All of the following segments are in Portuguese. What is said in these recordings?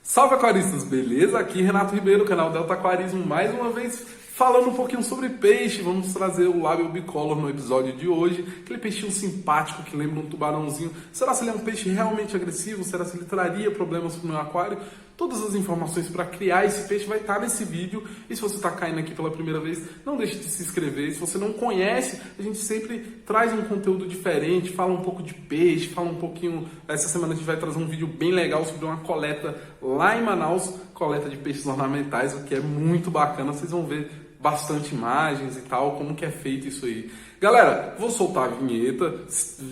Salve aquaristas, beleza? Aqui Renato Ribeiro, canal Delta Aquarismo, mais uma vez falando um pouquinho sobre peixe. Vamos trazer o Labial Bicolor no episódio de hoje, aquele peixinho simpático que lembra um tubarãozinho. Será se ele é um peixe realmente agressivo? Será se ele traria problemas para o meu aquário? Todas as informações para criar esse peixe vai estar nesse vídeo. E se você está caindo aqui pela primeira vez, não deixe de se inscrever. Se você não conhece, a gente sempre traz um conteúdo diferente, fala um pouco de peixe, fala um pouquinho... Essa semana a gente vai trazer um vídeo bem legal sobre uma coleta lá em Manaus, coleta de peixes ornamentais, o que é muito bacana. Vocês vão ver bastante imagens e tal, como que é feito isso aí. Galera, vou soltar a vinheta,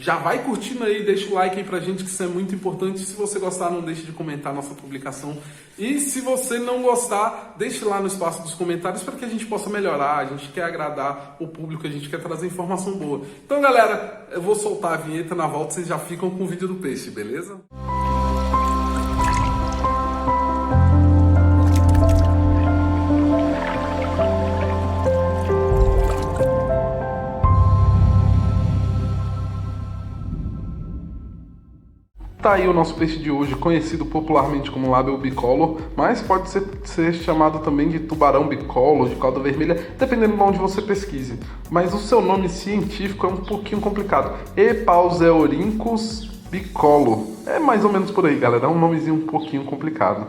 já vai curtindo aí, deixa o like aí pra gente, que isso é muito importante. Se você gostar, não deixe de comentar a nossa publicação. E se você não gostar, deixe lá no espaço dos comentários para que a gente possa melhorar. A gente quer agradar o público, a gente quer trazer informação boa. Então, galera, eu vou soltar a vinheta, na volta vocês já ficam com o vídeo do peixe, beleza? Tá aí o nosso peixe de hoje, conhecido popularmente como Labial Bicolor, mas pode ser chamado também de tubarão bicolor, de cauda vermelha, dependendo de onde você pesquise. Mas o seu nome científico é um pouquinho complicado. Epauseorhynchus bicolor. É mais ou menos por aí, galera. É um nomezinho um pouquinho complicado.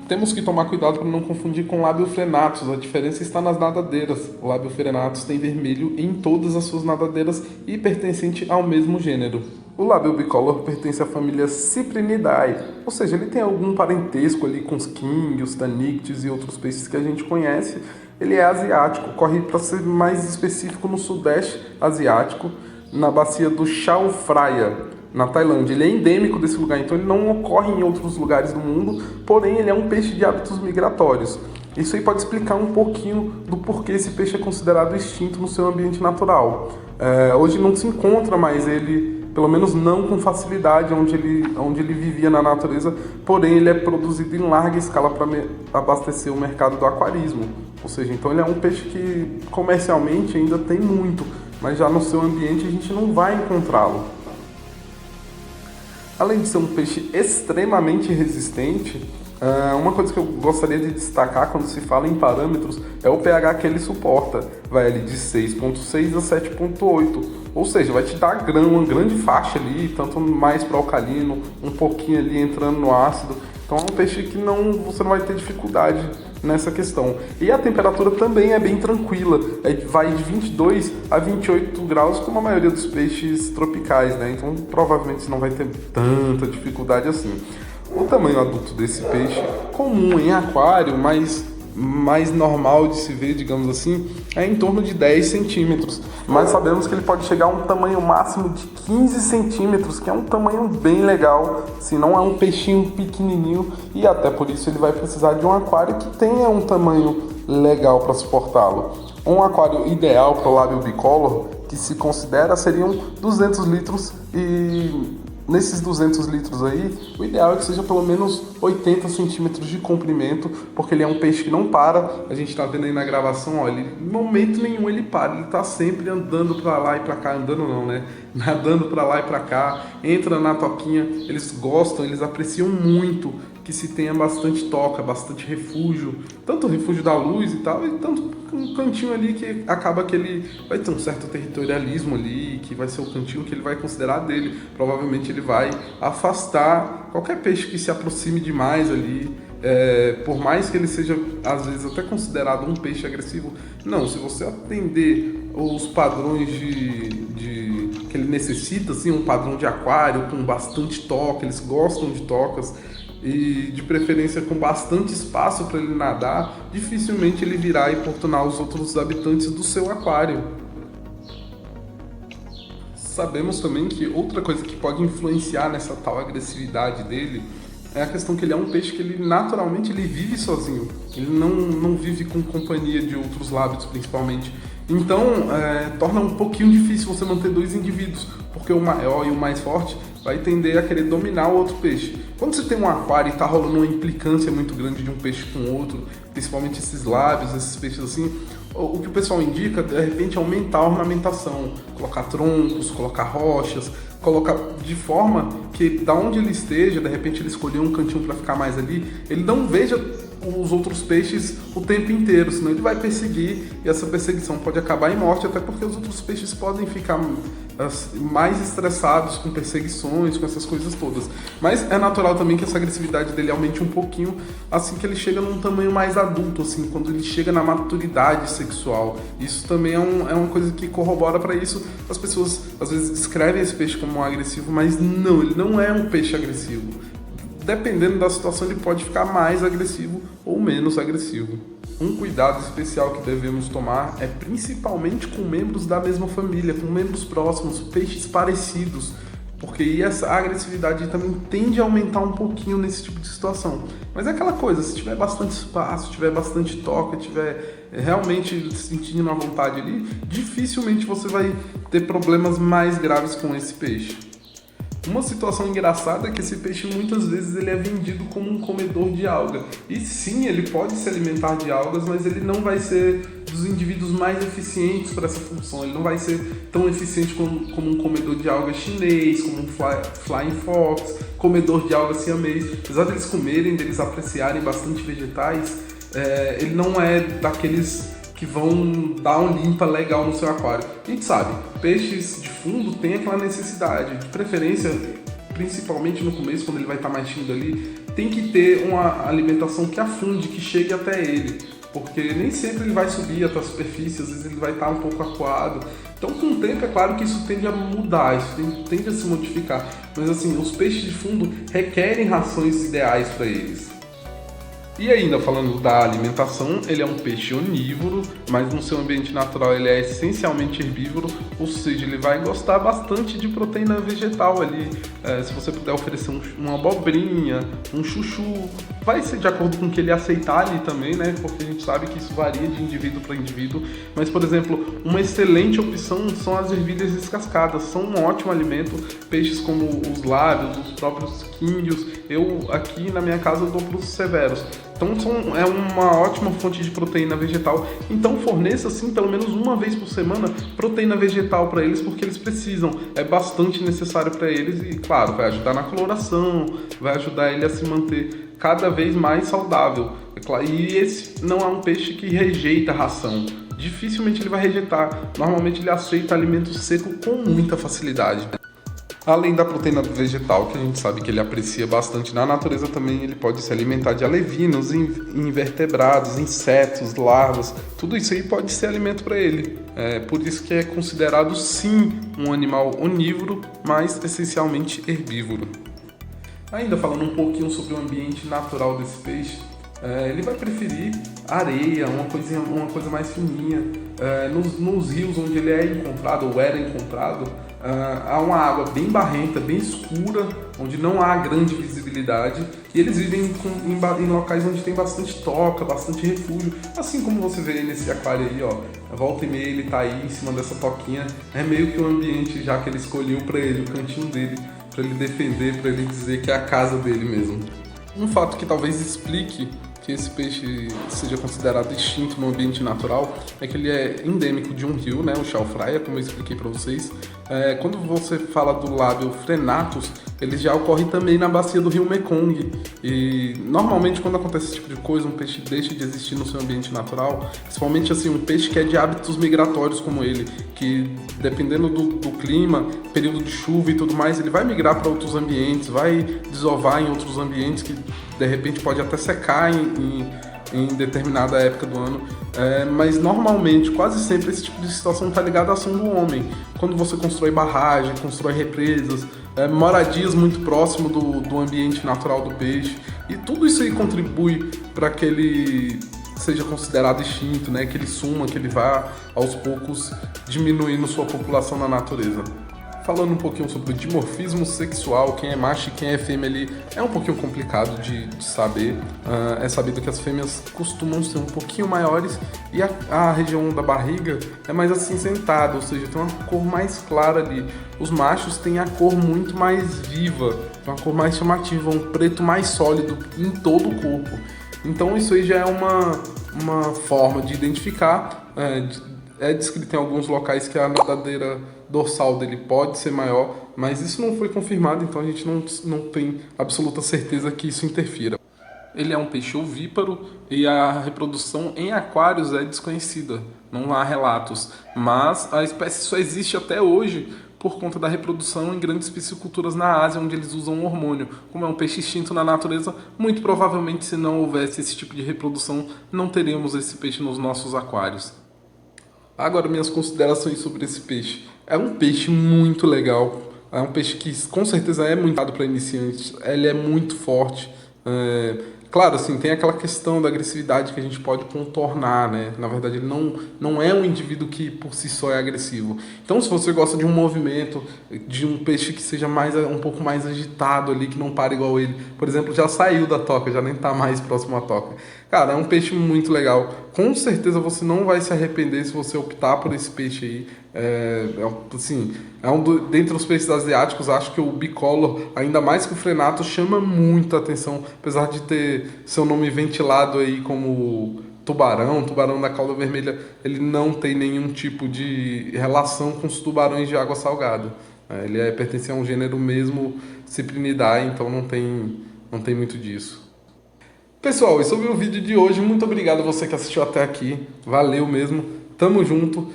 Temos que tomar cuidado para não confundir com Labial frenatus. A diferença está nas nadadeiras. O Labial frenatus tem vermelho em todas as suas nadadeiras e pertencente ao mesmo gênero. O Labial Bicolor pertence à família Cyprinidae, ou seja, ele tem algum parentesco ali com os king, os tanictes e outros peixes que a gente conhece. Ele é asiático, corre, para ser mais específico, no sudeste asiático, na bacia do Chao Phraya, na Tailândia. Ele é endêmico desse lugar, então ele não ocorre em outros lugares do mundo, porém ele é um peixe de hábitos migratórios. Isso aí pode explicar um pouquinho do porquê esse peixe é considerado extinto no seu ambiente natural. Hoje não se encontra mais ele, pelo menos não com facilidade, onde ele vivia na natureza, porém ele é produzido em larga escala para abastecer o mercado do aquarismo. Ou seja, então ele é um peixe que comercialmente ainda tem muito, mas já no seu ambiente a gente não vai encontrá-lo. Além de ser um peixe extremamente resistente, uma coisa que eu gostaria de destacar quando se fala em parâmetros é o pH que ele suporta. Vai ali de 6,6 a 7,8, ou seja, vai te dar uma grande faixa ali, tanto mais para alcalino, um pouquinho ali entrando no ácido. Então é um peixe que você não vai ter dificuldade nessa questão. E a temperatura também é bem tranquila, vai de 22 a 28 graus, como a maioria dos peixes tropicais, né? Então provavelmente você não vai ter tanta dificuldade assim. O tamanho adulto desse peixe, comum em aquário, mais normal de se ver, digamos assim, é em torno de 10 centímetros. Mas sabemos que ele pode chegar a um tamanho máximo de 15 centímetros, que é um tamanho bem legal, se não é um peixinho pequenininho, e até por isso ele vai precisar de um aquário que tenha um tamanho legal para suportá-lo. Um aquário ideal para o Labial Bicolor, que se considera, seriam 200 litros e... Nesses 200 litros aí, o ideal é que seja pelo menos 80 centímetros de comprimento, porque ele é um peixe que não para. A gente tá vendo aí na gravação, ó, ele, em momento nenhum ele para, ele tá sempre andando para lá e para cá, andando não, né? Nadando para lá e para cá, entra na toquinha, eles gostam, eles apreciam muito que se tenha bastante toca, bastante refúgio, tanto o refúgio da luz e tal, e tanto um cantinho ali que acaba que ele vai ter um certo territorialismo ali, que vai ser o cantinho que ele vai considerar dele. Provavelmente ele vai afastar qualquer peixe que se aproxime demais ali, por mais que ele seja às vezes até considerado um peixe agressivo. Não, se você atender os padrões que ele necessita, assim, um padrão de aquário com bastante toca, eles gostam de tocas, e de preferência com bastante espaço para ele nadar, dificilmente ele virá importunar os outros habitantes do seu aquário. Sabemos também que outra coisa que pode influenciar nessa tal agressividade dele é a questão que ele é um peixe que ele naturalmente ele vive sozinho, ele não vive com companhia de outros lábios principalmente. Então torna um pouquinho difícil você manter dois indivíduos, porque o maior e o mais forte vai tender a querer dominar o outro peixe. Quando você tem um aquário e está rolando uma implicância muito grande de um peixe com o outro, principalmente esses lábios, esses peixes assim, o que o pessoal indica, de repente, é aumentar a ornamentação, colocar troncos, colocar rochas, colocar de forma que, da onde ele esteja, de repente ele escolheu um cantinho para ficar mais ali, ele não veja os outros peixes o tempo inteiro, senão ele vai perseguir e essa perseguição pode acabar em morte, até porque os outros peixes podem ficar mais estressados com perseguições, com essas coisas todas. Mas é natural também que essa agressividade dele aumente um pouquinho assim que ele chega num tamanho mais adulto, assim, quando ele chega na maturidade sexual. Isso também é uma coisa que corrobora para isso. As pessoas às vezes descrevem esse peixe como agressivo, mas não, ele não é um peixe agressivo. Dependendo da situação, ele pode ficar mais agressivo ou menos agressivo. Um cuidado especial que devemos tomar é principalmente com membros da mesma família, com membros próximos, peixes parecidos, porque essa agressividade também tende a aumentar um pouquinho nesse tipo de situação. Mas é aquela coisa, se tiver bastante espaço, tiver bastante toca, tiver realmente sentindo a vontade ali, dificilmente você vai ter problemas mais graves com esse peixe. Uma situação engraçada é que esse peixe muitas vezes ele é vendido como um comedor de alga. E sim, ele pode se alimentar de algas, mas ele não vai ser dos indivíduos mais eficientes para essa função. Ele não vai ser tão eficiente como um comedor de algas chinês, como um flying fox, comedor de algas siamês. Apesar deles comerem, deles apreciarem bastante vegetais, ele não é daqueles que vão dar uma limpa legal no seu aquário. A gente sabe, peixes de fundo têm aquela necessidade, de preferência, principalmente no começo, quando ele vai estar mais tímido ali, tem que ter uma alimentação que afunde, que chegue até ele, porque nem sempre ele vai subir até a superfície, às vezes ele vai estar um pouco acuado. Então, com o tempo, é claro que isso tende a mudar, isso tende a se modificar, mas assim, os peixes de fundo requerem rações ideais para eles. E ainda falando da alimentação, ele é um peixe onívoro, mas no seu ambiente natural ele é essencialmente herbívoro, ou seja, ele vai gostar bastante de proteína vegetal ali. Se você puder oferecer uma abobrinha, um chuchu, vai ser de acordo com o que ele aceitar ali também, né? Porque a gente sabe que isso varia de indivíduo para indivíduo. Mas, por exemplo, uma excelente opção são as ervilhas descascadas, são um ótimo alimento. Peixes como os lábios, os próprios quíndios, eu aqui na minha casa eu dou para os severos. Então é uma ótima fonte de proteína vegetal. Então forneça assim pelo menos uma vez por semana proteína vegetal para eles, porque eles precisam. É bastante necessário para eles e, claro, vai ajudar na coloração, vai ajudar ele a se manter cada vez mais saudável. E esse não é um peixe que rejeita a ração. Dificilmente ele vai rejeitar. Normalmente ele aceita alimento seco com muita facilidade. Além da proteína vegetal, que a gente sabe que ele aprecia bastante na natureza, também ele pode se alimentar de alevinos, invertebrados, insetos, larvas. Tudo isso aí pode ser alimento para ele. Por isso que é considerado sim um animal onívoro, mas essencialmente herbívoro. Ainda falando um pouquinho sobre o ambiente natural desse peixe, ele vai preferir areia, uma coisa mais fininha. Nos rios onde ele é encontrado ou era encontrado, há uma água bem barrenta, bem escura, onde não há grande visibilidade, e eles vivem em locais onde tem bastante toca, bastante refúgio, assim como você vê nesse aquário aí, ó. A volta e meia ele tá aí em cima dessa toquinha, é meio que o ambiente já que ele escolheu para ele, o cantinho dele, para ele defender, para ele dizer que é a casa dele mesmo. Um fato que talvez explique que esse peixe seja considerado extinto no ambiente natural é que ele é endêmico de um rio, né, o Chalfraia, como eu expliquei para vocês. Quando você fala do lábio frenatus, ele já ocorre também na bacia do rio Mekong. E normalmente quando acontece esse tipo de coisa, um peixe deixa de existir no seu ambiente natural, principalmente assim, um peixe que é de hábitos migratórios como ele, que dependendo do clima, período de chuva e tudo mais, ele vai migrar para outros ambientes, vai desovar em outros ambientes que de repente pode até secar em determinada época do ano, mas normalmente, quase sempre, esse tipo de situação está ligado à ação do homem. Quando você constrói barragem, constrói represas, moradias muito próximo do ambiente natural do peixe, e tudo isso aí contribui para que ele seja considerado extinto, né? Que ele suma, que ele vá aos poucos diminuindo sua população na natureza. Falando um pouquinho sobre o dimorfismo sexual, quem é macho e quem é fêmea ali, é um pouquinho complicado de saber. É sabido que as fêmeas costumam ser um pouquinho maiores e a região da barriga é mais acinzentada, ou seja, tem uma cor mais clara ali. Os machos têm a cor muito mais viva, uma cor mais chamativa, um preto mais sólido em todo o corpo. Então isso aí já é uma forma de identificar É descrito em alguns locais que a nadadeira dorsal dele pode ser maior, mas isso não foi confirmado, então a gente não tem absoluta certeza que isso interfira. Ele é um peixe ovíparo e a reprodução em aquários é desconhecida, não há relatos, mas a espécie só existe até hoje por conta da reprodução em grandes pisciculturas na Ásia, onde eles usam hormônio. Como é um peixe extinto na natureza, muito provavelmente, se não houvesse esse tipo de reprodução, não teríamos esse peixe nos nossos aquários. Agora, minhas considerações sobre esse peixe. É um peixe muito legal, é um peixe que com certeza é muito dado para iniciantes, ele é muito forte. Claro, assim, tem aquela questão da agressividade que a gente pode contornar, né? Na verdade, ele não é um indivíduo que por si só é agressivo. Então, se você gosta de um movimento, de um peixe que seja um pouco mais agitado ali, que não para igual ele, por exemplo, já saiu da toca, já nem tá mais próximo à toca. Cara, é um peixe muito legal. Com certeza você não vai se arrepender se você optar por esse peixe aí. Assim, dentre os peixes asiáticos, acho que o bicolor, ainda mais que o frenato, chama muita atenção, apesar de ter seu nome ventilado aí como tubarão da cauda vermelha, ele não tem nenhum tipo de relação com os tubarões de água salgada. Ele pertence a um gênero mesmo Cyprinidae, então não tem muito disso. Pessoal, esse foi o vídeo de hoje. Muito obrigado a você que assistiu até aqui. Valeu mesmo. Tamo junto.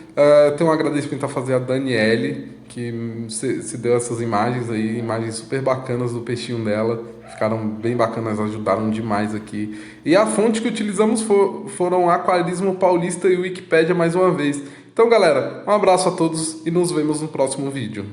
Tenho um agradecimento a fazer a Daniele, que se deu essas imagens aí, imagens super bacanas do peixinho dela. Ficaram bem bacanas, ajudaram demais aqui. E a fonte que utilizamos foram Aquarismo Paulista e Wikipédia mais uma vez. Então, galera, um abraço a todos e nos vemos no próximo vídeo.